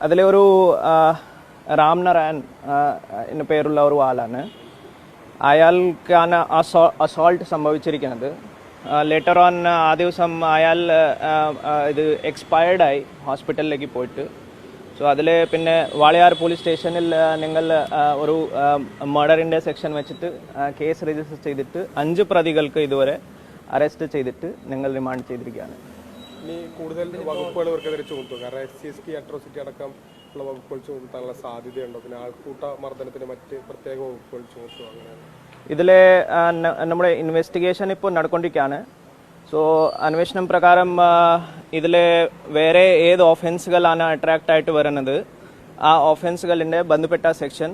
അതിലെ ഒരു രാംനാരായൺ എന്ന പേരുള്ള ഒരു ആളാണ്. അയാൾക്കാണ് അസോൾട്ട് സംഭവിച്ചിരിക്കുന്നത്. ലേറ്റർ ഓൺ ആ ദിവസം അയാൾ ഇത് എക്സ്പയർഡായി ഹോസ്പിറ്റലിലേക്ക് പോയിട്ട്. സോ അതിൽ പിന്നെ വാളയാർ പോലീസ് സ്റ്റേഷനിൽ നിങ്ങൾ ഒരു മർഡറിൻ്റെ സെക്ഷൻ വെച്ചിട്ട് കേസ് രജിസ്റ്റർ ചെയ്തിട്ട് 5 പ്രതികൾക്ക് ഇതുവരെ അറസ്റ്റ് ചെയ്തിട്ട് നിങ്ങൾ റിമാൻഡ് ചെയ്തിരിക്കുകയാണ്. ഇനി കൂടുതൽ വകുപ്പുകൾ ഇവർക്കെതിരെ ചുമത്തും, കാരണം SC അട്രോസിറ്റി അടക്കം ഉള്ള വകുപ്പുകൾ ചുമത്താനുള്ള സാധ്യതയുണ്ടോ? പിന്നെ ആൾക്കൂട്ട മർദ്ദനത്തിന് മറ്റ് പ്രത്യേക വകുപ്പുകൾ ചുമത്തും അങ്ങനെയാണ്. ഇതിൽ നമ്മുടെ ഇൻവെസ്റ്റിഗേഷൻ ഇപ്പോൾ നടക്കൊണ്ടിരിക്കുകയാണ്. സോ അന്വേഷണം പ്രകാരം ഇതിൽ വേറെ ഏത് ഓഫൻസുകളാണ് അട്രാക്റ്റ് ആയിട്ട് വരുന്നത്, ആ ഓഫൻസുകളിൻ്റെ ബന്ധപ്പെട്ട സെക്ഷൻ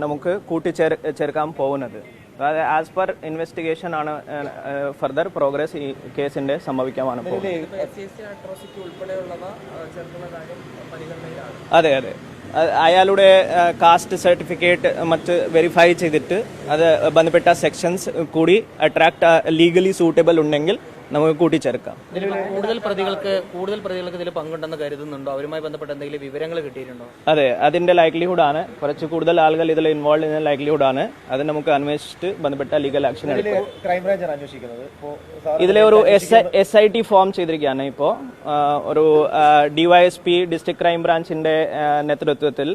നമുക്ക് കൂട്ടിച്ചേർക്കാൻ പോകുന്നത്. അതായത് ആസ് പെർ ഇൻവെസ്റ്റിഗേഷൻ ആണ് ഫർദർ പ്രോഗ്രസ് ഈ കേസിന്റെ സംഭവിക്കാനാണ് പോകുന്നത്. അതെ അതെ, അയാളുടെ കാസ്റ്റ് സർട്ടിഫിക്കറ്റ് മറ്റ് വെരിഫൈ ചെയ്തിട്ട് അത് ബന്ധപ്പെട്ട സെക്ഷൻസ് കൂടി അട്രാക്ട് ലീഗലി സൂട്ടബിൾ ഉണ്ടെങ്കിൽ നമുക്ക് കൂട്ടിച്ചേർക്കാം. കൂടുതൽ പ്രതികൾക്ക് ഇതിൽ പങ്കുണ്ടെന്ന് കരുതുന്നുണ്ടോ? അവരുമായി ബന്ധപ്പെട്ട എന്തെങ്കിലും വിവരങ്ങൾ കിട്ടിയിട്ടുണ്ടോ? അതെ, അതിന്റെ ലൈക്ലിഹുഡ് ആണ്. കുറച്ച് കൂടുതൽ ആളുകൾ ഇതിൽ ഇൻവോൾവ് ചെയ്യുന്ന ലൈക്ലിഹുഡ് ആണ്. അത് നമുക്ക് അന്വേഷിച്ചിട്ട് ബന്ധപ്പെട്ട ലീഗൽ ആക്ഷൻ എടുക്കും. ഇതിലെ ഒരു SIT ഫോം ചെയ്തിരിക്കുകയാണ്. ഇപ്പോൾ ഒരു DYSP ഡിസ്ട്രിക്ട് ക്രൈം ബ്രാഞ്ചിന്റെ നേതൃത്വത്തിൽ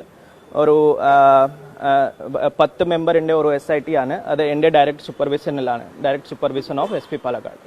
ഒരു 10 മെമ്പറിന്റെ ഒരു SIT ആണ്. അത് എന്റെ ഡയറക്ട് സൂപ്പർവിഷനിലാണ്, direct supervision of SP Palakkad.